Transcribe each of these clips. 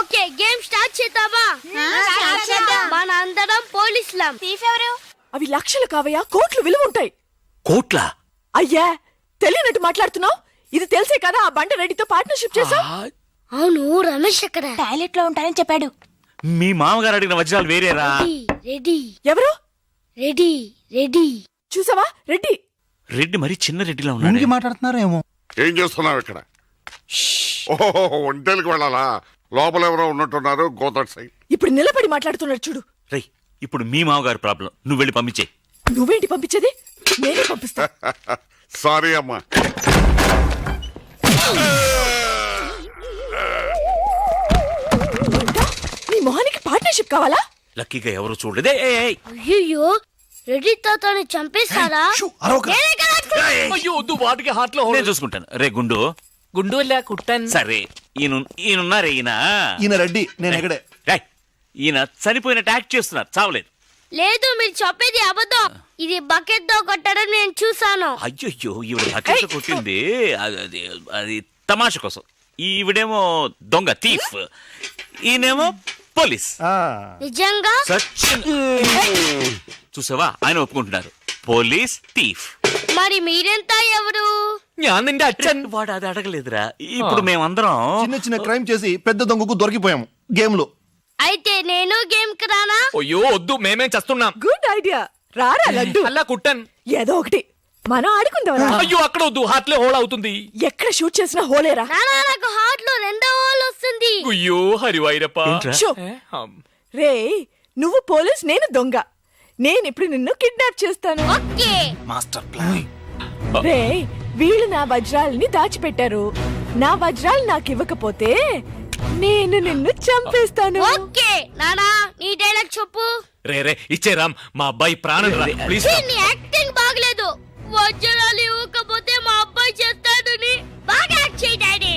Okay game start చేద్దామా? మన అందరం పోలీసులం. థీఫ్ ఎవరు? అవి లక్షలు కావయ్యా, కోట్లు విలువ ఉంటాయి. కోట్ల? అయ్యా తెలియనట్టు మాట్లాడుతున్నావు. ఇది తెలిసే కదా ఆ బండ రెడ్డితో పార్ట్నర్షిప్ చేసావు. అవును, రమేష్ ఎక్కడ? టాయిలెట్ లో ఉంటానని చెప్పాడు. మీ మామగారు అడిగిన వజ్రాలు వేరేరా? రెడీ. ఎవరు? Ready ready. చూసావా రెడ్డి? రెడ్డి మరి చిన్న రెడ్డిలా ఉన్నాడు. మాట్లాడుతున్నారేమో. ఏం చేస్తున్నావు ఇక్కడ? ఓహో, ఒంటేలకు వెళ్ళాలా? లోపల ఎవరో ఉన్నట్టున్నారు. Go that side. ఇప్పుడు నిలబడి మాట్లాడుతున్నాడు చూడు. రేయ్, ఇప్పుడు మీ మామగారు ప్రాబ్లం, నువ్వు వెళ్ళి పంపించే. నువ్వేంటి పంపించేది? నేనే పంపిస్తా. సారీ అమ్మా. నీ మొహానికి పార్ట్నర్షిప్ కావాలా? లక్కీగా ఎవరు చూడలేదే. అయ్యో, రెడ్డి తాతని చంపేస్తారా? నేను చూసుకుంటాను. రే గుండు. గుండు కుట్టన్. సరే, ఈయనున్నారే ఈయన రెడ్డి, నేను ఎక్కడే. రేయ్, ఈయన చనిపోయినట్టు యాక్ట్ చేస్తున్నారు, చావలేదు. లేదు, మీరు చెప్పేది అబద్ధం. ఇది బకెట్ తో కొట్టడం నేను చూసాను. అయ్యో, ఈవిడ బకెట్ కొట్టింది అది తమాష కోసం. ఈవిడేమో దొంగ, థీఫ్. ఈయనేమో పోలీస్. నిజంగా? చూసావా, ఆయన ఒప్పుకుంటున్నారు. Police, thief. మరి మీరెంత ఎవరు? వాడు అది అడగలేదురా. ఇప్పుడు మేమందరం చిన్న చిన్న క్రైమ్ చేసి పెద్ద దొంగకు దొరికిపోయాము గేమ్ లో. అయితే నేను గేమ్ కి రానా? అయ్యో వద్దు, మేమేం చేస్తున్నాం. Good idea. రారా లడ్డు. అల్లా కుట్టన్. ఏదో ఒకటి మనం ఆడుకుందాం. అయ్యో అక్కడ వద్దు, హార్ట్లే హోల్ అవుతుంది. ఎక్కడ షూట్ చేసినా హోలేరా. నానా, నాకు హార్ట్ లో రెండో హోల్ వస్తుంది. అయ్యో హరివైరప్ప. షో. రే, నువ్వు పోలీస్, నేను దొంగ. నేను ఇప్పుడు నిన్ను కిడ్నాప్ చేస్తాను. ఓకే. Master plan. రే, వీళ్ళు నా వజ్రాలని దాచిపెట్టారు. నా వజ్రాలు నాకు ఇవ్వకపోతే నేను నిన్ను చంపేస్తాను. ఓకే నానా, నీ డైలాగ్ చెప్పు. రే ఇచ్చే రామ్, మా అబ్బాయి ప్రాణం రా ప్లీజ్. నీ యాక్టింగ్ బాగలేదు. వజ్రాలు ఇవ్వకపోతే మా అబ్బాయి చేస్తాడని బాగా యాక్ట్ చేయి డాడీ.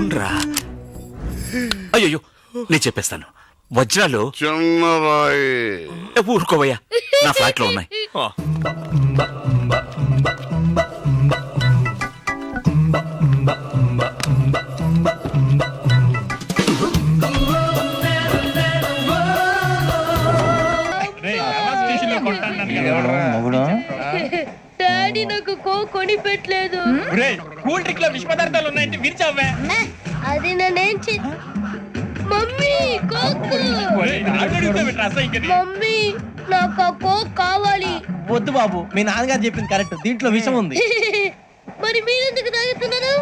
ఉండ్రా. అయ్యో, నేను చెప్పేస్తాను. వజ్రాలు చిన్నరాయి. ఊరుకోవయ్యా, నా ఫ్లాట్ లో ఉన్నాయి. డాడీ నాకు కొని పెట్టలేదు. కూల్ డ్రింక్ లో విష పదార్థాలు ఉన్నాయంటే విరిచావే. అది నేనేం మమ్మీ కోక్. మమ్మీ నాకు ఆ కోక్ కావాలి. వద్దు బాబు, మీ నాన్నగారు చెప్పింది కరెక్ట్, దీంట్లో విషయం ఉంది. మరి మీరెందుకు తాగుతున్నారు?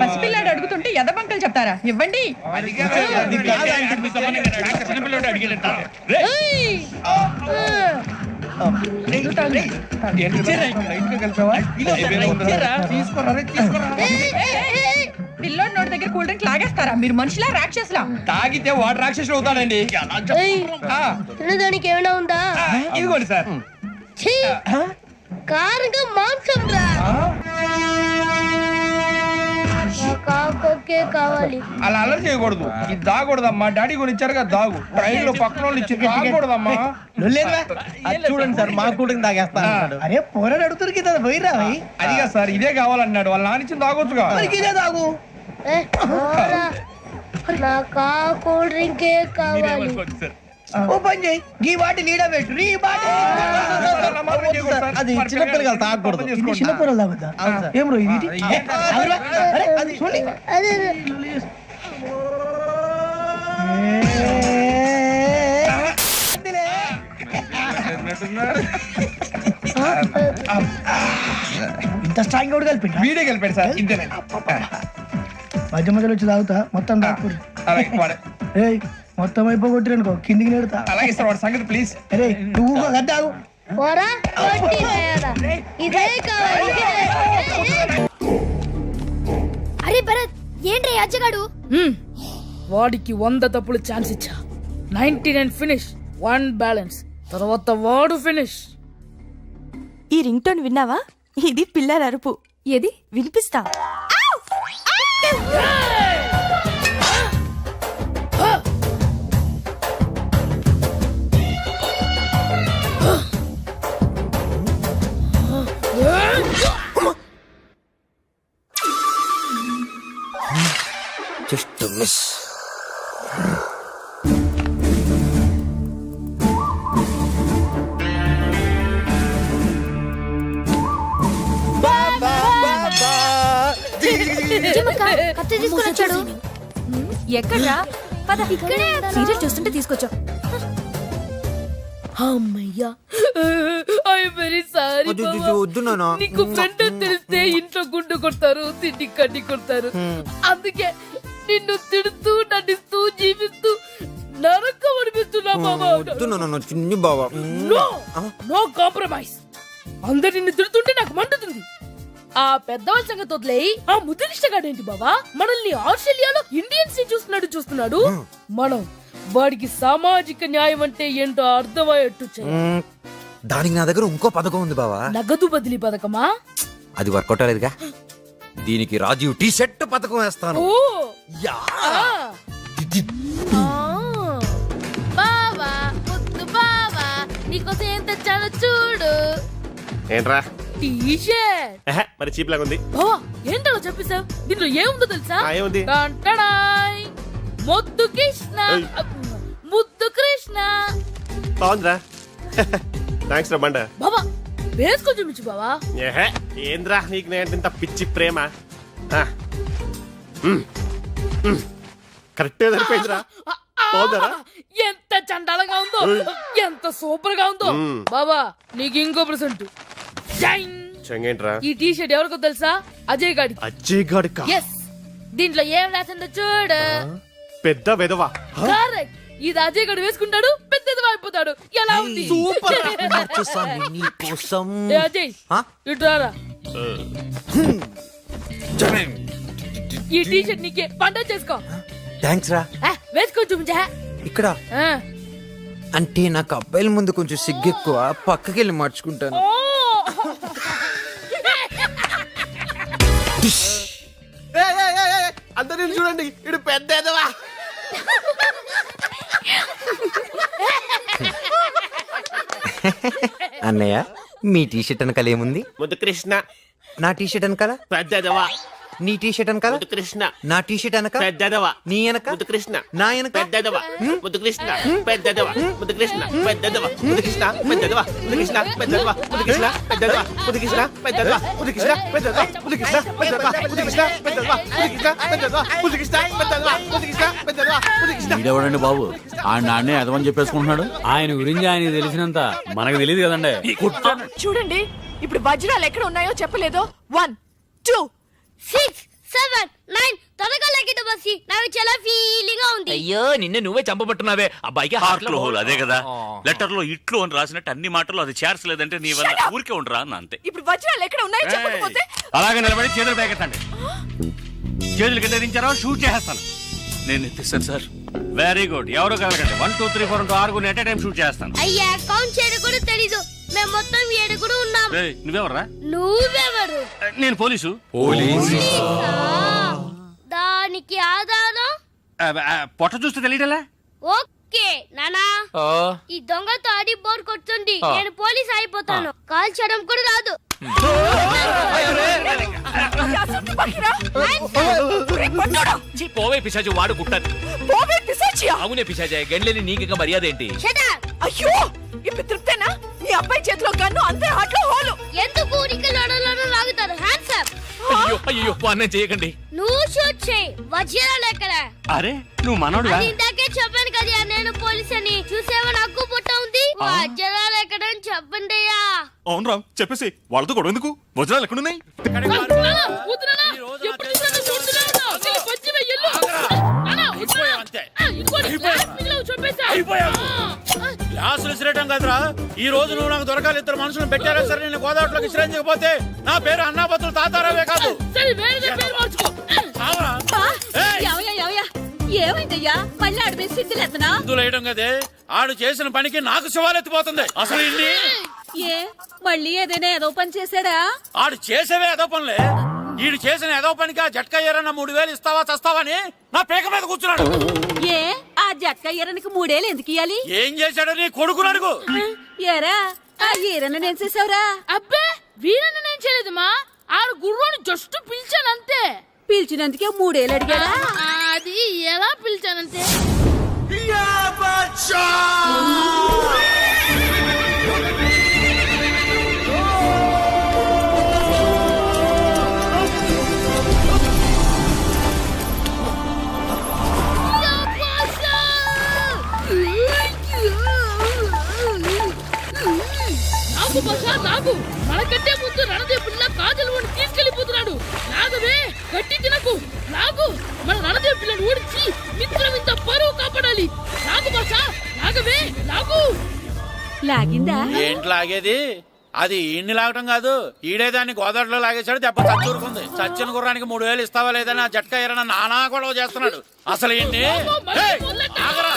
పసిపిల్లాడు అడుగుతుంటే ఎదబంకలు చెప్తారా? ఇవ్వండి. పిల్లోడి నోటి దగ్గర కూల్ డ్రింక్ లాగేస్తారా? మీరు మనుషులా రాక్షసులా? తాగితే వాడు రాక్షసుడు అవుతాడండి. తినడానికి ఏమైనా ఉందా? ఇదిగోండి సార్. కారంగా మాంసం రా. కోకే కావాలి. అలా అలర్ చేయకూడదు. ఇది దాగకూడదమ్మా. డాడీ కొని ఇచ్చారు కదా, దాగు. ట్రైన్ లో పక్కన వాళ్ళు ఇచ్చి దాగకూడదమ్మా. చూడండి సార్, మా కూడా తాగేస్తాను. అరే పోరాడు అడుగుతారు కదా, పోయిరా. అదిగా సార్, ఇదే కావాలన్నాడు. వాళ్ళ నానిచ్చింది తాగొచ్చుగా. ఇదే తాగు. నాకు ఆ కూల్ డ్రింకే కావాలి. ఓ పని చేయి, ఈ బాటి లీడ పెట్టు. అది చిన్నపిల్లలు తాగకూడదు. చిన్నపిల్లలు తాగుతా. ఏం రో ఇది? ఇంత స్ట్రాంగ్ కూడా కలిపి వీడే కలిపాడు సార్. ఇంతేనే. మధ్య మధ్యలో వచ్చి తాగుతా, మొత్తం తాగకూడదు. మొత్తం అయిపోగొట్టిరనుకో, కిందికి నేడుతా. అలాగే సార్, వాడి సంగతి ప్లీజ్. అరే నువ్వు తాగు. అరే భరత్, ఏంటి అజ్జగాడు? వాడికి 100 తప్పులు ఛాన్స్ ఇచ్చా. 99 ఫినిష్, 1 బ్యాలెన్స్. తర్వాత వాడు ఫినిష్. ఈ రింగ్ టోన్ విన్నావా? ఇది పిల్లల అరుపు. ఏది వినిపిస్తా? Just miss. కత్తి తీసుకుని వచ్చాడు. ఎక్కడ్రా? పద. ఇక్కడే సీరియల్ చూస్తుంటే తీసుకొచ్చా. అమ్మయ్యా ఐ వెరీ సారీ వద్దు నాన్న. నీకు ఫ్రెండ్ అని తెలిస్తే ఇంట్లో గుండు కొడతారు, తిండి కడ్డి కొడతారు. అందుకే నిన్ను తిడుతూ నటిస్తూ జీవిస్తూ నరకం అనిపిస్తున్నా బాబా. వద్దు నాన్న, చిన్ని బావా. No compromise. అందరు నిన్ను తిడుతుంటే నాకు మండుతుంది. ఆ పెద్దవాళ్ళ సంగతి వదిలేయి, ఆ ముద్దులిష్టగాడేంటి బాబా మనల్ని ఆస్ట్రేలియాలో ఇండియన్స్ ని చూస్తున్నాడు. మనం వాడికి సామాజిక న్యాయం అంటే ఏంటో అర్థమయ్యేట్టు చేయాలి. దానికి నా దగ్గర ఇంకో పథకం ఉంది బావా. నగదు బదిలీ పథకమా? అది వర్కౌట్ అవ్వలేదుగా. దీనికి రాజీవ్ టీ షర్ట్ పథకం వేస్తాను. ఓ బావా, ముద్దు బావా, నీకోసం ఏం తెచ్చానో చూడు. ఏంట్రా టీ షర్ట్. మరి చీప్ లాగా ఉంది. బావా ఏంటో చెప్పేశావు. దీంట్లో ఏముందో తెలుసా? ఏముంది? టంటడాయ్. ముద్దు కృష్ణ, ముద్దు కృష్ణ. బాగుందిరా. థ్యాంక్స్ రా బండ. బావా వేసుకో చూపించు బావా. ఏంద్రా నీకు నేంత పిచ్చి ప్రేమ. కరెక్టే సరిపోయిందిరా. పోదరా ఎంత చండాలంగా ఉందో, ఎంత సూపర్ గా ఉందో. బావా నీకు ఇంకో ప్రెసెంట్. చెంగేంట్రా? ఈ టీ షర్ట్ ఎవరికో తెలుసా? అజయ్ గాడి. అజ్జయ్ గాడికా? ఎస్. దీంట్లో ఏం రాసిందో చూడు. పెద్ద వెదవా. కరెక్ట్. ఇది అజయ్ గడు వేసుకుంటాడు, పెద్దది అయిపోతాడు. ఎలా ఉంది? సూపర్. ఏ అజయ్ ఇటు రారా. ఈ టీ షర్ట్ నీకే, పంట చేసుకో. థ్యాంక్స్ రా. వేసుకో చూపించా. ఇక్కడ అంటే నాకు అబ్బాయిల ముందు కొంచెం సిగ్గెక్కువ, పక్కకెళ్ళి మార్చుకుంటాను. అందరూ చూడండి, ఇడు పెద్ద ఎదవా. అన్నయ్య మీ టీ షర్ట్ వెనకాల ఏముంది? ముద్దు కృష్ణ. నా టీ షర్ట్ వెనకాల పెద్ద ఎదవా. నీ టీ షర్ట్ వెనకాల ముద్దు కృష్ణ. నా టీ షర్ట్ వెనక పెద్ద ఎదవా. నీ వెనక ముద్దు కృష్ణ. నా వెనక పెద్ద ఎదవా. ముద్దు కృష్ణ. పెద్ద ఎదవా. ముద్దు కృష్ణ. పెద్ద ఎదవా. ముద్దు కృష్ణ. పెద్ద ఎదవా. ముద్దు కృష్ణ. పెద్ద ఎదవా. ముద్దు కృష్ణ. పెద్ద ఎదవా. ముద్దు కృష్ణ. పెద్ద ఎదవా. ముద్దు కృష్ణ. పెద్ద ఎదవా. ముద్దు కృష్ణ. పెద్ద ఎదవా. ముద్దు కృష్ణ. పెద్ద ఎదవా. ముద్దు కృష్ణ. పెద్ద ఎదవా. ముద్దు కృష్ణ. పెద్ద ఎదవా. ముద్దు కృష్ణ. పెద్ద ఎదవా. ముద్దు కృష్ణ. వీడెవడండి బాబు? ఆ నాన్నే అదమని చెప్పేసుకుంటున్నాడు. ఆయన గురించి ఆయన తెలిసినంత మనకు తెలియదు కదండి. చూడండి ఇప్పుడు వజ్రాలు ఎక్కడ ఉన్నాయో చెప్పలేదో. 1 2 6 7 9 త్వరగా లెక్కిట బస్సి. నాకు చాలా ఫీలింగ్ గా ఉంది. అయ్యో నిన్నే నువ్వే చంపబట్టున్నావే. అబ్బాయికి హార్ట్ లో హోల్. అదే కదా లెటర్ లో ఇట్లు అని రాసినట్టు అన్ని మాటలు అది చేర్చలేదంటే నీ వల్ల ఊరికే ఉండరా అన్న అంతే. ఇప్పుడు వజ్రాలు ఎక్కడ ఉన్నాయో చెప్పకపోతే అలాగే నిలబడి చేతులు బ్యాగెత్తండి. చేతులు కిందరించారో షూట్ చేసేస్తాను. నేను ఎత్తిస్తాను సార్. Very good. ఎవరు కలగండి. 1 2 3 4 అంటూ 6 ఎట్ టైం షూట్ చేస్తాను. అయ్యా కౌంట్ చేయడం కూడా తెలీదు. మేము మొత్తం 7 ఉన్నాం. నువ్వెవర్రా? నువ్వెవరు? నేను పోలీసు. దానికి ఆధారం పొట్ట చూస్తే తెలియటలా? ఓకే నానా, ఈ దొంగతో ఆడి బోర్ కొడుతుంది. నేను పోలీస్ అయిపోతాను. కాల్ చేయడం కూడా రాదు. పోవే పిశాచి, వాడు కుట్టదు. పోవే పిశాచియా? అవునే పిశాచి. గండ్లేని నీకు మర్యాద ఏంటి? అయ్యో ఇప్పుడు తృప్తేనా? నీ అబ్బాయి చేతిలో గన్ను, అందరి హాట్లో హోలు. ఎందుకు ఊరికి లడలను లాగుతారు? Hands up. అయ్యో అయ్యో పాలన చేయకండి. నువ్వు షూట్ చేయి. వజ్రాలు ఎక్కడ? అరే నువ్వు మనోడుగా? ఇందాకే చెప్పాను కదా నేను పోలీస్ అని. చూసేవా నాకు పుట్ట ఉంది. వజ్రాలు ఎక్కడ అని చెప్పండి అయ్యా. అవును రా చెప్పేసి వాళ్ళతో గొడవ ఎందుకు? వజ్రాలు ఎక్కడున్నాయి? గ్లాసులు విసిరేయటం కదరా. ఈ రోజు నువ్వు నాకు దొరకాలి. 2 మనుషులను పెట్టారా సరే, నేను గోదావరిలోకి విసిరించకపోతే నా పేరు అన్నాపతులు తాతారావే కాదు. ఏమైందయ్యా? మళ్ళీ ఆడిపోయి సిద్ధులేతనా? సిద్ధులేయడం కదే, ఆడు చేసిన పనికి నాకు శివాలెత్తిపోతుంది. అసలు ఇన్ని ఏ మళ్ళీ ఏదైనా ఏదో పని చేశాడా? ఆడు చేసేవే ఏదో పనులే. ఈడు చేసిన ఏదో పనికి ఆ జట్కా ఏరన్న 3000 ఇస్తావా చస్తావని నా పేక మీద కూర్చున్నాడు. ఏ ఆ జట్కా ఈరనికి 3 ఏళ్ళు ఎందుకు ఇయ్యాలి? ఏం చేశాడో నీ కొడుకుని అడుగు. ఏరా ఆ ఈరన్న నేను చేసావురా? అబ్బే వీరన్న నేను చేయలేదు మా. ఆడు గుర్రోని జస్ట్ పిలిచాను అంతే. పిలిచినందుకే 3 ఏళ్ళు అడిగాడా? ఎలా పిలిచానంటే నాగు భాష నాగు మనకంటే ముందు రణదేవుడిలా కాజల్ వాడిని తీసుకెళ్లిపోతున్నాడు. నాగవే గట్టి తినకు. నాగు మన రణదేవి పిల్లని ఓడించి మిత్రం ఇంత పరువు కాపాడాలి. నాగు భాష నాగవే నాగు. లాగిందా? ఏంటి లాగేది? అది ఈయన్ని లాగటం కాదు, ఈడే దాన్ని గోదావరిలో లాగేశాడు. దెబ్బ చచ్చూరుకుంది. చచ్చిన గుర్రానికి 3000 ఇస్తావా లేదని ఆ జట్కా ఎరన నానా గొడవ చేస్తున్నాడు. అసలు ఈయన్ని ఆగరా.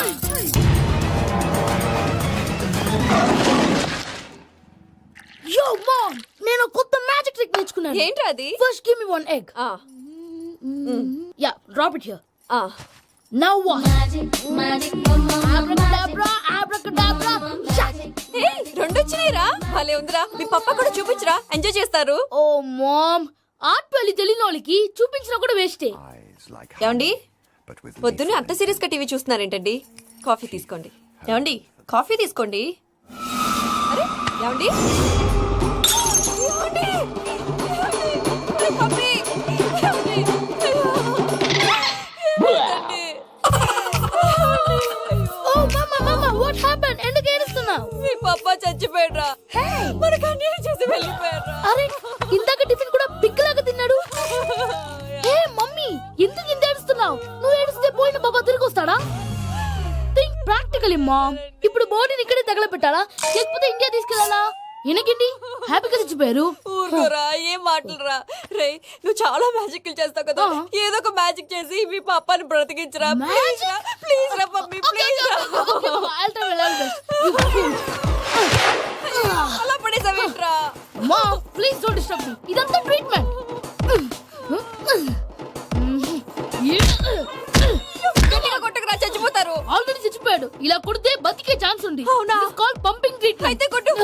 యో మామ్, నేను కొత్త మ్యాజిక్ ట్రిక్ నేర్చుకున్నాను. ఏంటి అది? First give me one egg. Yeah, drop it here. Now what? అబ్రాకడాబ్రా అబ్రాకడాబ్రా. రెండు వచ్చినాయిరా. భలే ఉందిరా. మీ పప్ప కూడా చూపించరా, ఎంజాయ్ చేస్తారు. ఓ మామ్, ఆర్ట్ పెళ్లి తెలియని వాళ్ళకి చూపించినా కూడా వేస్టే. ఏమండి, పొద్దున్నే అంత సీరియస్ గా టీవీ చూస్తున్నారేంటండి? కాఫీ తీసుకోండి. ఏమండి, కాఫీ తీసుకోండి. అరే ఏమండి, వాట్ హ్యాపెండ్? ఎందుకు ఏడుస్తున్నావు? మీ పప్ప చచ్చిపోయాడ్రా. మనకు అన్యాయం చేసి వెళ్ళిపోయాడ్రా. అరే, ఇందాక టిఫిన్ కూడా పిక్కలాగా తిన్నాడు. ఏ మమ్మీ, ఎందుకు ఇంత ఏడుస్తున్నావు? నువ్వు ఏడిస్తే పోయిన బాబా తిరిగి వస్తాడా? Think practically mom. ఇప్పుడు బాడీని ఇక్కడే తగలబెట్టాలా లేకపోతే ఇండియా తీసుకెళ్లాలా? ఎనకండి హ్యాపీగా చచ్చిపోయారు. ఊరుకోరా, ఏం మాటలురా. రే, నువ్వు చాలా మ్యాజిక్లు చేస్తావు కదా, ఏదో ఒక మ్యాజిక్ చేసి మీ పాపాని బ్రతికించరా. ప్లీజ్ రా, ప్లీజ్ రా మమ్మీ, ప్లీజ్ రా. అలా పడేసావేంట్రా? మా ప్లీజ్ డోంట్ డిస్టర్బ్ మీ. ఇదంతా ట్రీట్మెంట్. కొట్టకురా, చచ్చిపోతారు. ఆల్రెడీ చచ్చిపోయాడు. ఇలా కొడితే బతికే ఛాన్స్ ఉంది. అవునా? It's called pumping treatment. అయితే కొట్టు.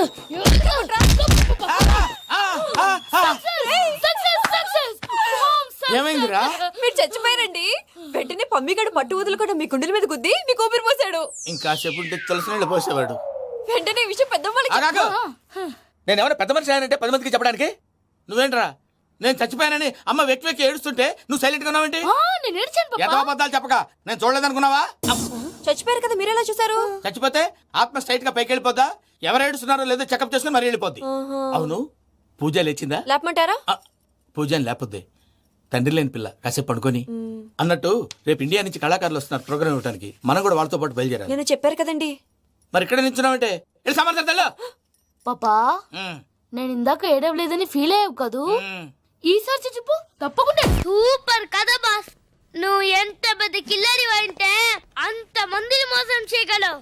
ఏమైందిరా? మీరు చచ్చిపోయారండి. వెంటనే పమ్మిగాడు పట్టు వదులుకుండా మీ గుండెల మీద గుద్ది మీకు ఊపిరి పోసాడు. ఇంకా సేపు తెలిసిన నీళ్ళు పోసేవాడు. వెంటనే ఈ విషయం పెద్ద వాళ్ళకి. నేను ఎవరైనా పెద్ద మనిషి అయ్యానంటే 10 మందికి చెప్పడానికి? నువ్వేంట్రా నేను చచ్చిపోయానని అమ్మ వెక్కి వెక్కి ఏడుస్తుంటే నువ్వు సైలెంట్ గా ఉన్నావేంటి? నేను ఏడ్చాను పాపా. ఎంత అబద్ధాలు చెప్పక నేను చూడలేదనుకున్నావా? చచ్చిపోయారు కదా, మీరెలా చూసారు? చచ్చిపోతే ఆత్మ స్ట్రైట్ గా పైకి వెళ్ళిపోద్దా? ఎవరు ఏడుస్తున్నారో లేదో చెకప్ చేసుకుని మరీ వెళ్ళిపోద్ది. అవును, పూజ లేచిందా? లేపమంటారా? పూజ అని లేకపోద్ది. తండ్రి లేని పిల్ల కాసేపు పడుకొని. అన్నట్టు రేపు ఇండియా నుంచి కళాకారులు వస్తున్నారు ప్రోగ్రామ్ ఇవ్వడానికి. మనం కూడా వాళ్ళతో పాటు బయలుదేరాలి. నేను చెప్పారు కదండి. మరి ఇక్కడ నిల్చున్నావంటే సమర్థతలో పాపా, నేను ఇందాక ఏడవలేదని ఫీల్ అయ్యావు కదూ? ఈసారి చచ్చిపో తప్పకుండా. సూపర్ కదా బాస్. నువ్వు ఎంత పెద్ద కిల్లరి అంటే అంత మందిని మోసం చేయగలవు.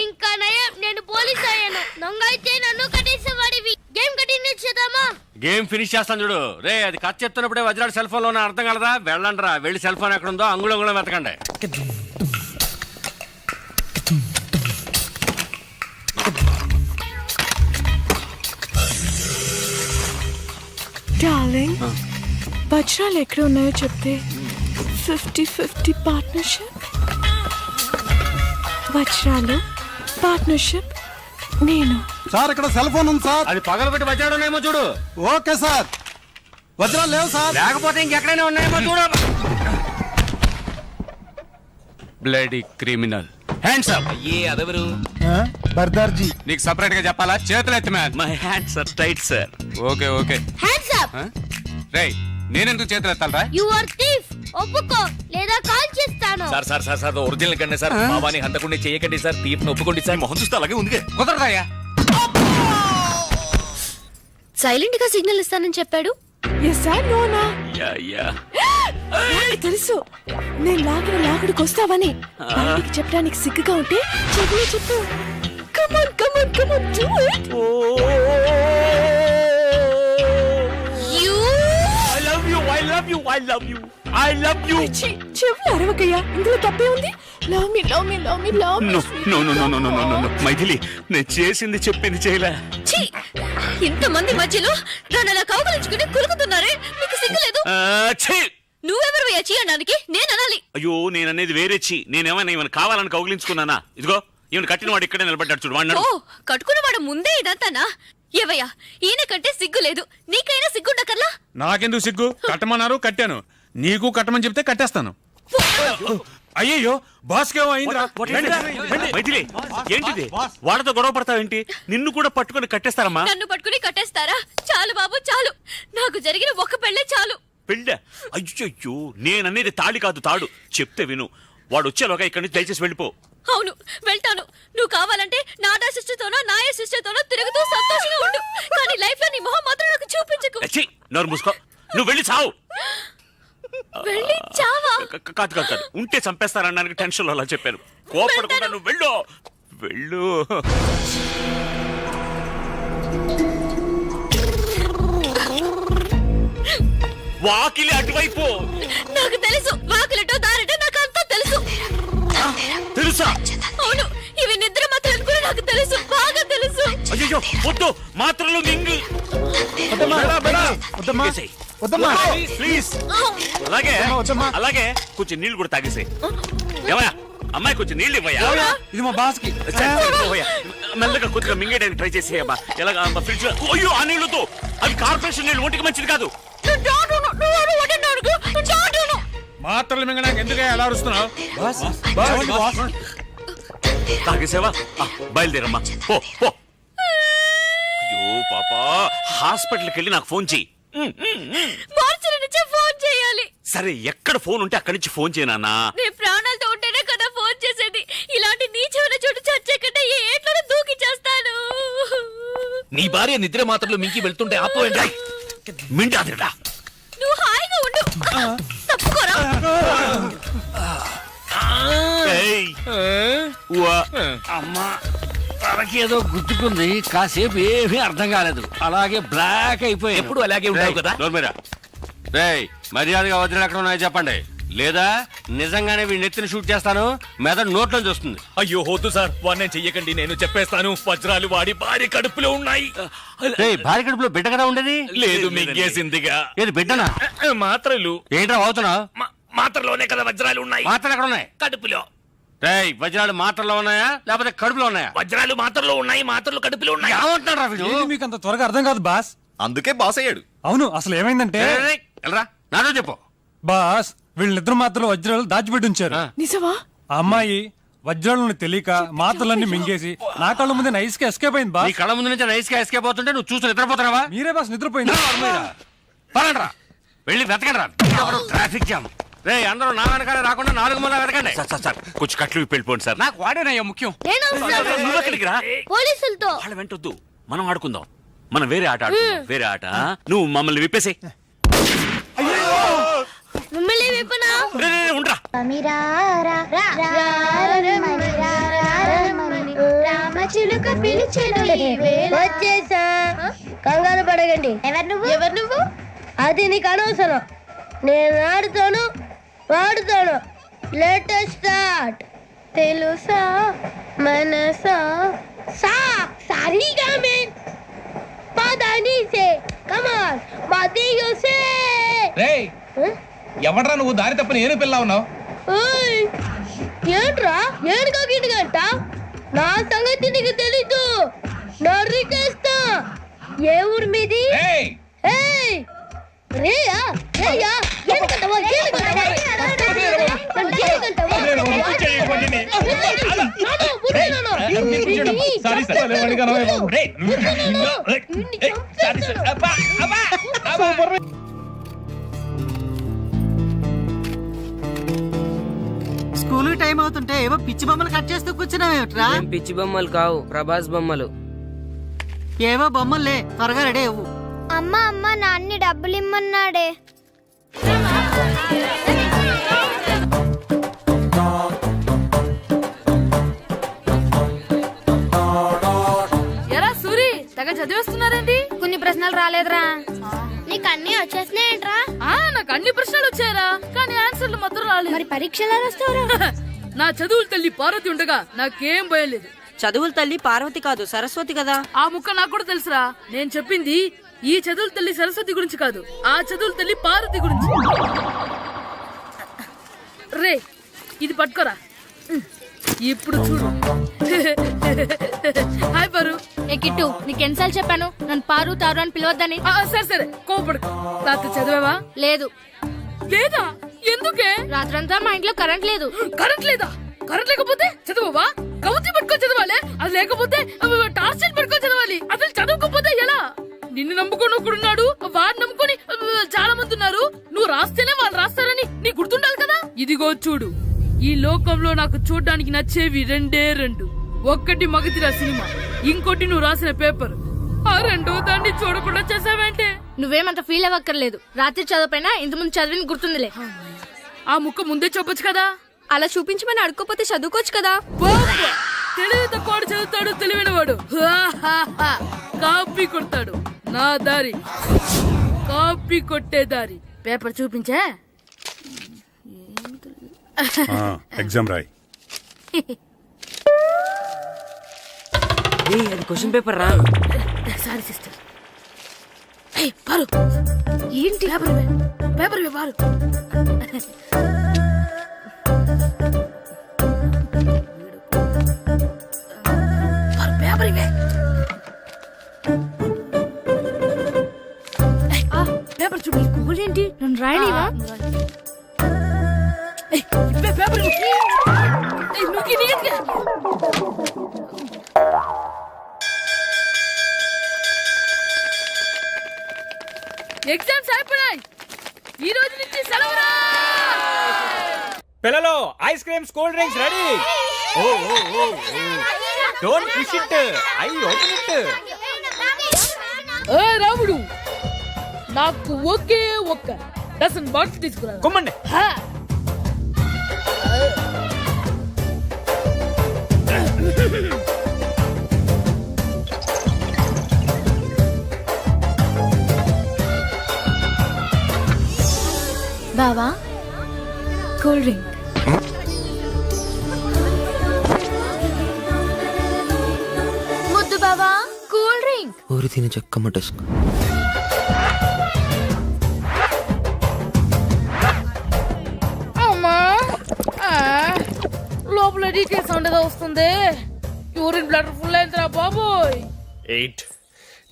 ఇంకా నయం, నేను పోలీస్ అయ్యాను. దొంగ అయితే నన్ను కట్టేసేవాడివి. గేమ్ కంటిన్యూ చేద్దామా? గేమ్ ఫినిష్ చేస్తాను చూడు. రే, అది కట్ చెప్తున్నప్పుడే వజ్రాడు సెల్ ఫోన్ లో అర్థం కలదా? వెళ్ళండి రా, వెళ్ళి సెల్ ఫోన్ ఎక్కడ ఉందో అంగుళం వెతకండి. డార్లింగ్, వజ్రాలు ఎక్కడ ఉన్నాయో చెప్తే 50-50 పార్ట్నర్షిప్. వజ్రాలు పార్ట్నర్షిప్ నేను. సార్ ఇక్కడ సెల్ ఫోన్ ఉంది సార్. అది పగలబెట్టి వజ్రాడునేమో చూడు. Okay sir. వజ్రాలు లేవు సార్. లేకపోతే ఇంకెక్కడైనా ఉన్నాయేమో చూడు. Bloody criminal. Hands up. ఏ అదెవరు? బర్దార్జీ. నీకు సెపరేట్ గా చెప్పాలా? చేతులు ఎత్తి man. My hands are tight sir. Okay okay. Hands up. రేయ్, నేనెందుకు చేతులు ఎత్తాలరా? You are thief. ఒప్పుకో లేదా కాల్ చేస్తాను. Sir sir sir sir original కండి సార్. బాబాని హంతకుండా చేయకండి సార్. తీర్పు ఒప్పుకోండి సార్. మొహం చూస్తే అలాగే ఉంది. కుదరదాయా? సైలెంట్ గా సిగ్నల్ ఇస్తానని చెప్పాడు. తెలుసు నేను లాగిన లాగుడికి వస్తావని. బయటికి చెప్పడానికి సిగ్గుగా ఉంటే చెవిలో చెప్పు. Come on come on come on do it. చెవులు అరవకయ్యా, ఇందులో తప్పే ఉంది. Love me love me love me love me. Maithili, నేను చేసింది చెప్పింది చేయలే. ఇంతమంది మధ్యలో నన్ను అలా కౌగలించుకుని కులుకుతున్నారే, మీకు సిగ్గులేదు? నువ్వెవరు చేయడానికి నేను అనాలి. అయ్యో నేననేది వేరే చి. నేనేమైనా ఈమెను కావాలని కౌగిలించుకున్నానా? ఇదిగో ఈమెను కట్టిన వాడు ఇక్కడే నిలబడ్డాడు చూడు. వాడు ఓ కట్టుకున్నవాడు ముందే ఇదంతానా? ఏవయ్యా ఈయన కంటే సిగ్గు లేదు, నీకైనా సిగ్గుండకర్లా? నాకెందుకు సిగ్గు? కట్టమన్నారు, కట్టాను. నీకు కట్టమని చెప్తే కట్టేస్తాను. అయ్యయ్యో బాస్కేమో అయిందిరా. మైథిలి ఏంటిది? వాళ్ళతో గొడవ పడతావేంటి? నిన్ను కూడా పట్టుకొని కట్టేస్తారమ్మా. నన్ను పట్టుకుని కట్టేస్తారా? చాలు బాబు చాలు, నాకు జరిగిన ఒక్క పెళ్ళే చాలు. పెళ్ళ? అయ్యో నేననేది తాళి కాదు తాడు. చెప్తే విను. వాడు వచ్చేలోగా ఇక్కడి నుంచి దయచేసి వెళ్ళిపో. అవును వెళ్తాను. నువ్వు కావాలంటే నాడా సిస్టర్తోనో నాయ సిస్టర్తోనో తిరుగుతూ సంతోషంగా ఉండు, కానీ లైఫ్ లో నీ మొహం మాత్రం నాకు చూపించకు. ఛీ, నోరు మూసుకో. నువ్వు వెళ్ళి చావు. వెళ్ళి చావా? కాదు కాదు కాదు, ఉంటే చంపేస్తారనడానికి టెన్షన్ లో అలా చెప్పాను. కోపడకుండా నువ్వు వెళ్ళు. వెళ్ళు. వాకిలి అటువైపు. నాకు తెలుసు, వాకిలటో దారిటో నాకు అంతా తెలుసు. తెలుసా? అవును, ఇవి నిద్ర మాత్రం కూడా నాకు తెలుసు, బాగా తెలుసు. అయ్యో వద్దు, మాత్రలు మింగు. ప్లీజ్. అలాగే అలాగే కొంచెం నీళ్లు కూడా తాగేసే. ఏమయ్యా అమ్మాయి కొంచెం నీళ్ళు ఇవ్వయా. ఇది మా బాస్ కి. మెల్లగా కొద్దిగా మింగేయడానికి ట్రై చేసేయమ్మా. ఎలాగా ఫ్రిడ్జ్ లో. అయ్యో ఆ నీళ్లతో, అవి కార్పొరేషన్ నీళ్ళు, ఒంటికి మంచిది కాదు. మాత్రలు మింగడానికి ఎందుకు ఎలా అరుస్తున్నావు? తాగేసేవా? బయలుదేరమ్మా పో పో. అయ్యో పాపా, హాస్పిటల్కి వెళ్ళి నాకు ఫోన్ చెయ్యి. ఫోన్ చేయాలి. సరే ఎక్కడ ఫోన్ ఉంటే అక్కడి నుంచి ఫోన్ చేయనా? నేను ప్రాణాలతో ఉంటేనే కదా ఫోన్ చేసేది. ఇలాంటి నీచమైన చోటు చచ్చే కంటే ఏ ఏట్లోనే దూకి చేస్తాను. నీ భార్య నిద్ర మాత్రలు మింకి వెళ్తుంటే ఆపోయండి. మింటాదిరా. నువ్వు హాయిగా ఉండు. తప్పుకోరా. అమ్మా తనకేదో గుర్తుకుంది. కాసేపు ఏమీ అర్థం కాలేదు. అలాగే బ్లాక్ అయిపోయి. ఎప్పుడు అలాగే ఉంటావు కదా. మర్యాదగా వదిలి ఎక్కడ ఉన్నాయో చెప్పండి, లేదా నిజంగానే వీడిని ఎత్తిని షూట్ చేస్తాను. మెదడు నోట్లో వస్తుంది. అయ్యో వద్దు సార్, వాడిని చెయ్యకండి, నేను చెప్పేస్తాను. వజ్రాలు వాడి భార్య కడుపులో ఉన్నాయి. భార్య కడుపులో బిడ్డ కదా ఉండేది. లేదు మింగేసిందిగా. ఏది బిడ్డనా? మాత్రలు. ఏంట్రా అవుతున్నావు? మాత్రలోనే కదా వజ్రాలు ఉన్నాయి. మాత్రలు ఎక్కడ ఉన్నాయి? కడుపులో. వజ్రాలు మాత్రలో ఉన్నాయా లేకపోతే కడుపులో ఉన్నాయా? వజ్రాలు మాత్రలో ఉన్నాయి, మాత్రలు కడుపులో ఉన్నాయి. ఏమంటున్నారా వీడు? మీకు అంత త్వరగా అర్థం కాదు బాస్. అందుకే బాస్ అయ్యాడు. అవును, అసలు ఏమైందంటే వెళ్ళరా నాతో చెప్పు. బాస్ వీళ్ళిద్దరు మాత్రలు వజ్రాలు దాచిపెట్టి ఉంచారు. నిజమా? ఆ అమ్మాయి వజ్రాలను తెలియక మాత్రలన్నీ మింగేసి నా కళ్ళ ముందే నైస్ గా ఎస్కేప్ అయింది నీ బాస్. కళ్ళ ముందు నుంచి నైస్ గా ఎస్కేప్ అవుతుంటే నువ్వు చూసి నిద్రపోతున్నావా? మీరే బాస్ నిద్రపోయింది. పదండ్రా, వెళ్ళి వెతకండి రా. Traffic jam. అందరూ నా వెనకాలే రాకుండా 4 మూల వెతకండి. సార్ కొంచెం కట్లు వెళ్ళిపోండి సార్. నాకు వాడేనయ్యా ముఖ్యం. నువ్వు ఎక్కడికి రా? పోలీసులతో. వాళ్ళ వెంటొద్దు, మనం ఆడుకుందాం. మనం వేరే ఆట ఆడుకుందాం. వేరే ఆట. నువ్వు మమ్మల్ని విప్పేసే. మిమ్మల్ని విప్పనా? ఉండరా. రామచిలుక పిలిచెను. వచ్చేసా, కంగారు పడగండి. ఎవరు నువ్వు? అది నీకు అనవసరం. నేను ఆడుతాను, వాడుతాను. Latest start. తెలుసా మనసా సా సారీగా మే పదని సే కమాన్ మదియో సే. రేయ్ ఎవడ్రా నువ్వు? దారి తప్ప నేను పిల్ల ఉన్నావు. ఓయ్ ఏంట్రా ఏడుగా గిడుగంట? నా సంగతి నీకు తెలీదు, నరికేస్తా. ఏ ఊరు మీది? రేయ్ ఏయ్ రేయా రేయా ఏడుగంటవా ఏడుగంటవా సారీ సార్. స్కూల్ టైం అవుతుంటే ఏవో పిచ్చి బొమ్మలు కట్ చేస్తూ కూర్చున్నావేమిట్రా? పిచ్చి బొమ్మలు కావు, ప్రభాస్ బొమ్మలు. ఏవో బొమ్మలే, త్వరగా రెడీ అవ్వు. అమ్మ అమ్మ నాన్ని డబ్బులు ఇమ్మన్నాడే. ఎరా సూరి, తెగ చదివేస్తున్నారండి. కొన్ని ప్రశ్నలు రాలేదురా. నీకు అన్ని వచ్చేసినాయంట్రా? నాకు అన్ని ప్రశ్నలు వచ్చాయరా, కానీ ఆన్సర్లు మాత్రం రాలేదు. మరి పరీక్షలు రాస్తావురా? నా చదువుల తల్లి పార్వతి ఉండగా నాకేం భయం లేదు. చదువుల తల్లి పార్వతి కాదు, సరస్వతి కదా. ఆ ముక్క నాకు కూడా తెలుసురా. నేను చెప్పింది ఈ చదువుల తల్లి సరస్వతి గురించి కాదు, ఆ చదువుల తల్లి పార్వతి గురించి. ఇది పట్టుకోరా. ఇప్పుడు చూడు. హాయ్ పారు. ఏ కిట్టు, నీకు ఎన్నిసార్లు చెప్పాను నన్ను పారు తారు అని పిలవద్దని? సరే సరే, కోపడుకో. రాత్రి చదివావా? లేదు. లేదా? ఎందుకే? రాత్రంతా మా ఇంట్లో కరెంట్ లేదు. కరెంట్ లేదా? కరెంట్ లేకపోతే చదవవా? కౌచి పట్టుకొని చదవాలి. అది లేకపోతే టార్చ్ పట్టుకొని చదవాలి. అసలు చదవకపోతే ఎలా? నిన్ను నమ్ముకొని ఒకడున్నాడు, వాడిని నమ్ముకొని చాలా మంది ఉన్నారు. నువ్వు రాస్తేనే వాళ్ళు రాస్తారని నీకు గుర్తుండాలి కదా. ఇదిగో చూడు, ఈ లోకంలో నాకు చూడడానికి నచ్చేవి రెండే రెండు. ఒక్కటి మగతిరా సినిమా, ఇంకోటి నువ్వు రాసిన పేపర్. ఆ రెండో దాన్ని చూడకుండా చేసావేంటే? నువ్వేమంత ఫీల్ అవ్వక్కర్లేదు. రాత్రి చదవపోయినా ఇంతకుముందు చదివిన గుర్తుందిలే. ఆ ముక్క ముందే చెప్పొచ్చు కదా. అలా చూపించమని అడుక్కోపోతే చదువుకోవచ్చు కదా. తెలివి తక్కువ చదువుతాడు, తెలివైన వాడు కాపీ కొడతాడు. నా దారి కాపీ కొట్టే దారి. పేపర్ చూపించే. ఎగ్జామ్ రాయి. అది క్వశ్చన్ పేపర్ రా. Sorry sister. పారు, ఏంటి పేపర్ ఇవే? పేపర్ ఇవే పారు. పేపర్ ఇవే. పేపర్ చూడు. స్కూల్ ఏంటి? నన్ను రాయనివా? పేపర్ ఎగ్జామ్స్ అయిపోయాయి. ఈ రోజు నుంచి సెలవురా. పిల్లలు, ice creams, cool drinks ready. Don't push it, I open it. రాముడు, నాకు ఒకే ఒక్క డజన్ బాక్స్ తీసుకురా. కొమ్మండి. బావా, కూల్ డ్రింక్. ముద్దు బావా, కూల్ డ్రింక్. ఊరి తిని చెక్కమటేసుకో. అమ్మా, లోపల డీటెయిల్స్ సౌండ్ ఏదో వస్తుంది. యూరిన్ బ్లడ్ ఫుల్ అయిందిరా బాబోయ్. 8,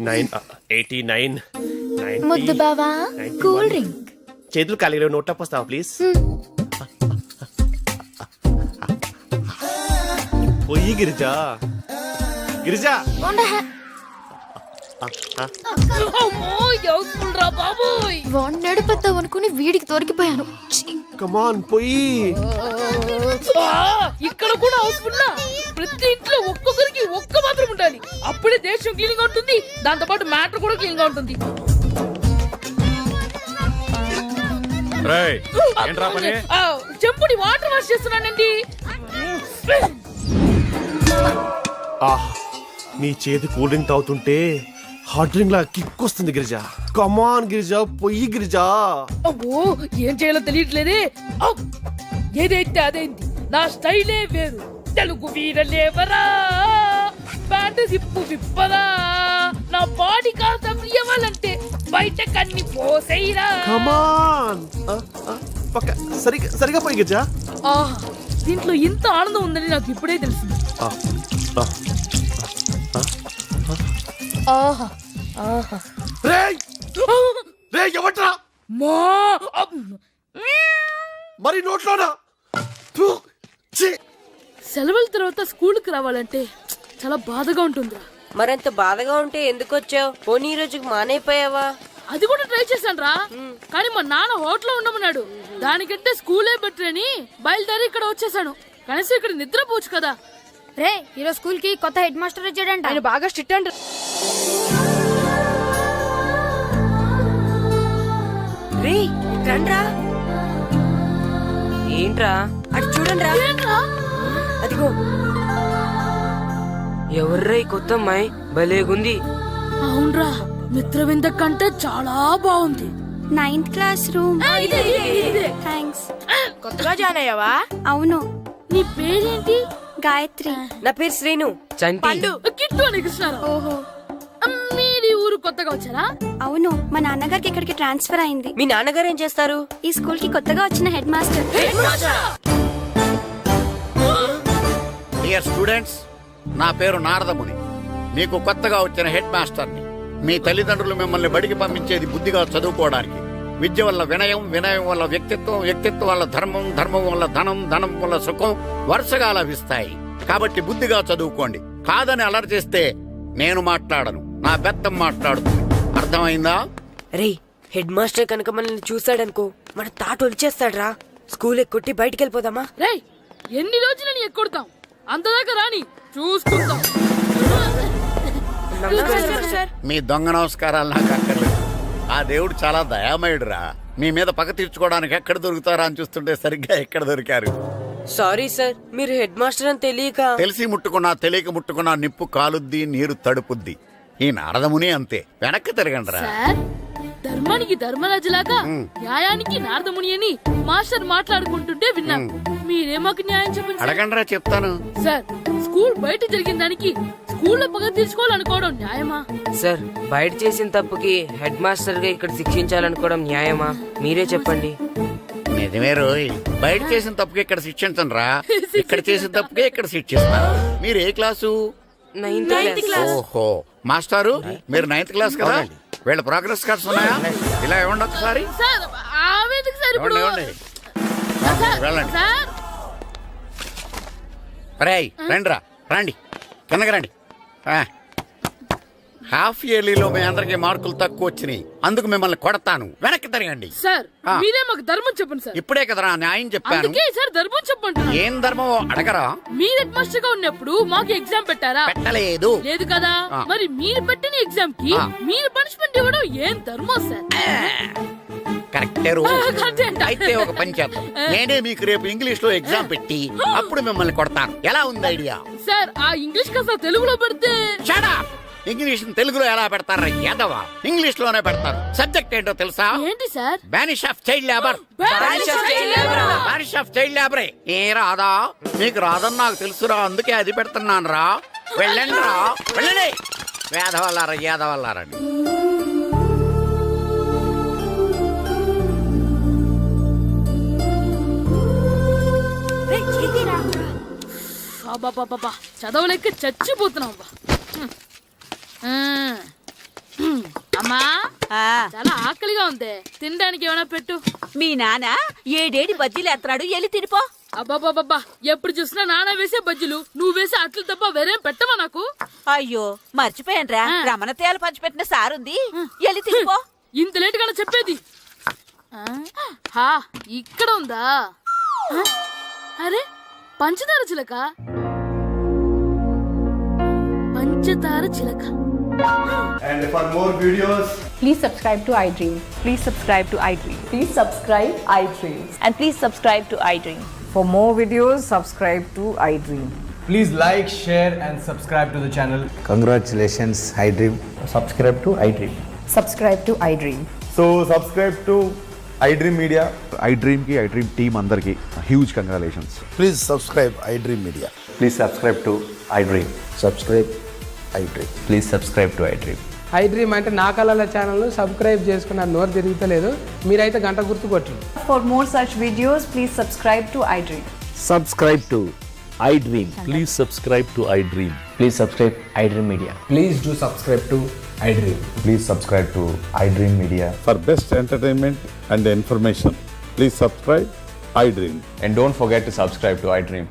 9, 89, 90. ముద్దు బావా, కూల్ డ్రింక్. చేతులు ఖాళీలో నోట్ అప్ వస్తావా ప్లీజ్? పోయి గిరిజా. గిరిజా, అమ్మో, ఎవరు రా బాబోయ్. వాడిని నడిపెత్తావు అనుకుని వీడికి దొరికిపోయాను. కమాన్ పోయి. ఇక్కడ కూడా హౌస్ఫుల్. ప్రతి ఇంట్లో ఒక్కొక్కరికి ఒక్క మాత్రం ఉండాలి. అప్పుడే దేశం క్లీన్ గా ఉంటుంది, దాంతో పాటు మ్యాటర్ కూడా క్లీన్ గా ఉంటుంది. చెంపుని వాటర్ వాష్ చేస్తున్నానండి. నీ చేతి కూల్ డ్రింక్ తాగుతుంటే హాట్ డ్రింక్ లా కిక్ వస్తుంది గిరిజా. కమాన్ గిరిజా, పొయ్యి గిరిజా. అబ్బో, ఏం చేయాలో తెలియట్లేదే. ఏదైతే అదేంటి, నా స్టైలే వేరు. తెలుగు వీరలేవరా, ప్యాంటు జిప్పు విప్పరా. నా బాడీ కాస్త ఇవ్వాలంటే బయట కన్ని పోసేయరా. కమాన్, పక్క సరిగా పోయి గిరిజా. దీంట్లో ఇంత ఆనందం ఉందని నాకు ఇప్పుడే తెలిసింది. ఎవట్రా మరి నోట్లోనా? సెలవుల తర్వాత స్కూల్కి రావాలంటే చాలా బాధగా ఉంటుందిరా. మరంత బాధగా ఉంటే ఎందుకు వచ్చావు? పోనీ ఈ రోజుకి మానైపోయావా? అది కూడా ట్రై చేశాను రా, కానీ మా నాన్న హోటల్లో ఉండమన్నాడు. దానికంటే స్కూలే బెటర్ అని బయలుదేరి ఇక్కడ వచ్చేసాను. కనీసం ఇక్కడ నిద్రపోవచ్చు కదా. రే, ఈరోజు స్కూల్ కి కొత్త హెడ్ మాస్టర్ వచ్చాడంట. ఆయన బాగా స్ట్రిక్ట్ అంట. ఏంట్రా అటు చూడండి. అదిగో, ఎవర్రా ఈ కొత్త అమ్మాయి? భలేగుంది. అవునరా, మిత్రవింద కంటే చాలా బాగుంది. 9th class room. థ్యాంక్స్. కొత్తగా జాయిన్ అయ్యావా? అవును. నీ పేరేంటి? గాయత్రి. నా పేరు శ్రీను. చంటి. కిట్టు అని కృష్ణారావు. ఓహో, మీరు ఊరు కొత్తగా వచ్చారా? అవును, మా నాన్నగారికి ఇక్కడికి ట్రాన్స్ఫర్ అయింది. మీ నాన్నగారు ఏం చేస్తారు? ఈ స్కూల్ కి కొత్తగా వచ్చిన హెడ్ మాస్టర్. డియర్ స్టూడెంట్స్, నా పేరు నారదముని. మీకు కొత్తగా వచ్చిన హెడ్ మాస్టర్ని. మీ తల్లిదండ్రులు మిమ్మల్ని బడికి పంపించేది బుద్ధిగా చదువుకోవడానికి. విద్య వల్ల వినయం, వినయం వల్ల వ్యక్తిత్వం, వ్యక్తిత్వం వల్ల ధర్మం, ధర్మం వల్ల ధనం, ధనం వల్ల సుఖం వరుసగా లభిస్తాయి. కాబట్టి బుద్ధిగా చదువుకోండి. కాదని అలర్ చేస్తే నేను మాట్లాడను, నా బెత్తం మాట్లాడుతుంది. అర్థమైందా? రే, హెడ్ మాస్టర్ కనుక మనల్ని చూసాడనుకో మన తాట వచ్చేస్తాడ్రా. స్కూల్ ఎక్కొట్టి బయటికి వెళ్ళిపోదామా? రేయ్, ఎన్ని రోజులు నీ ఎక్కొడతాం? అంతదాకా రాని చూసుకుందాం. మీ దొంగ నమస్కారాలు నాకు అక్కర్లేదు. ఆ దేవుడు చాలా దయామయుడురా. మీ మీద పగ తీర్చుకోవడానికి ఎక్కడ దొరుకుతారా అని చూస్తుంటే సరిగ్గా ఎక్కడ దొరికారు. సారీ సార్, మీరు హెడ్ మాస్టర్ అని తెలియక. తెలిసి ముట్టుకున్నా తెలియక ముట్టుకున్నా నిప్పు కాలుద్ది, నీరు తడుపుద్ది. ఈ నారదముని అంతే. వెనక్కి తిరగండిరా. సార్, ధర్మానికి ధర్మరాజులాగా న్యాయానికి నారదముని అని మాస్టర్ మాట్లాడుకుంటుంటే విన్నాం. మీరే మాకు న్యాయం చెప్పండి. అడగండిరా, చెప్తాను. సార్, స్కూల్ బయట జరిగిన దానికి స్కూల్లో పగ తీర్చుకోవాలనుకోవడం న్యాయమా? సార్, బయట చేసిన తప్పుకి హెడ్ మాస్టర్ గా ఇక్కడ శిక్షించాలనుకోవడం న్యాయమా? మీరే చెప్పండి. నిజమే రోయ్, బయట చేసిన తప్పుకి ఇక్కడ శిక్షించను రా. ఇక్కడ చేసిన తప్పుకే ఇక్కడ శిక్షిస్తున్నారు. మీరు ఏ క్లాసు? 9th class. ఓహో, మాస్టారు మీరు 9th క్లాస్ కదా? వీళ్ళ ప్రోగ్రెస్ కార్డ్స్ ఉన్నాయా? ఇలా ఇవ్వండి ఒకసారి. సార్, ఆవేదకు సార్ ఇప్పుడు. ఇవ్వండి. వెళ్ళండి. సార్, రేయ్, రండిరా, రండి, కిందకి రండి. హాఫ్ ఇయర్లీలో మీ అందరికి మార్కులు తక్కువ వచ్చినాయి. అందుకు మిమ్మల్ని కొడతాను. వెనక్కి తిరగండి. సార్, మీరే మాకు ధర్మం చెప్పండి సార్. ఇప్పుడే కదరా న్యాయం చెప్పాను. అందుకే సార్ ధర్మం చెప్పండి. ఏం ధర్మం అడగరా? మీరు హెడ్ మాస్టర్ గా ఉన్నప్పుడు మాకు ఎగ్జామ్ పెట్టారా? పెట్టలేదు. లేదు కదా. మరి మీరు పెట్టిన ఎగ్జామ్ కి మీరు పనిష్మెంట్ ఇవ్వడం ఏం ధర్మం సార్? కరెక్టే రోజు. అయితే ఒక పని చేద్దాం. నేనే మీకు రేపు ఇంగ్లీష్ లో ఎగ్జామ్ పెట్టి అప్పుడు మిమ్మల్ని కొడతాను. ఎలా ఉంది ఐడియా? సార్, ఆ ఇంగ్లీష్ కాస్త తెలుగులో పెడితే. Shut up. ఇంగ్లీష్ తెలుగులో ఎలా పెడతారా యాదవా? ఇంగ్లీష్ లోనే పెడతారు. సబ్జెక్ట్ ఏంటో తెలుసా? ఏంటి sir? Banish of child labour. Banish of child లేబరే. ఏ రాదా? మీకు రాదని నాకు తెలుసురా, అందుకే అది పెడుతున్నాను రా. వెళ్ళండి రా, వెళ్ళండి. వేదవల్లారా, యాదవల్లారండి. చదవలేక చచ్చిపోతున్నాం. అమ్మా, చాలా ఆకలిగా ఉంది. తినడానికి ఏమైనా పెట్టు. మీ నాన్న ఏడేడి బజ్జీలు ఎత్తాడు, ఎల్లి తినిపో. అబ్బాబాబా, ఎప్పుడు చూసినా నాన్న వేసే బజ్జీలు, నువ్వు వేసే అట్లు తప్ప వేరేం పెట్టవా నాకు? అయ్యో, మర్చిపోయానురా, రమణ తేలు పంచిపెట్టిన సారుంది, ఎల్లి తినిపో. ఇంత లేట్ గా చెప్పేది. ఇక్కడ ఉందా? అరే, పంచదార చిలక. పంచదార చిలక. And for more videos, Please subscribe to iDream. Please subscribe to iDream. Please subscribe iDream. And please subscribe to iDream. For more videos, subscribe to iDream. please like, share and subscribe to the channel. Congratulations iDream. Subscribe to iDream. Subscribe to iDream. So subscribe to iDream Media. iDream కి iDream team అందరికి huge congratulations. Please subscribe iDream media. Please subscribe to iDream. Subscribe iDream. Please subscribe to iDream. iDream అంటే నా కళల channel subscribe చేసుకున్న నోరు తిరుగుతలేదు, మీరైతే గంట గుర్తు కొట్టండి. For more such videos, please subscribe to iDream. Subscribe to iDream. Please subscribe to iDream. Please subscribe iDream Media. Please do subscribe to iDream. Please subscribe to iDream Media. For best entertainment and information, please subscribe iDream. And don't forget to subscribe to iDream.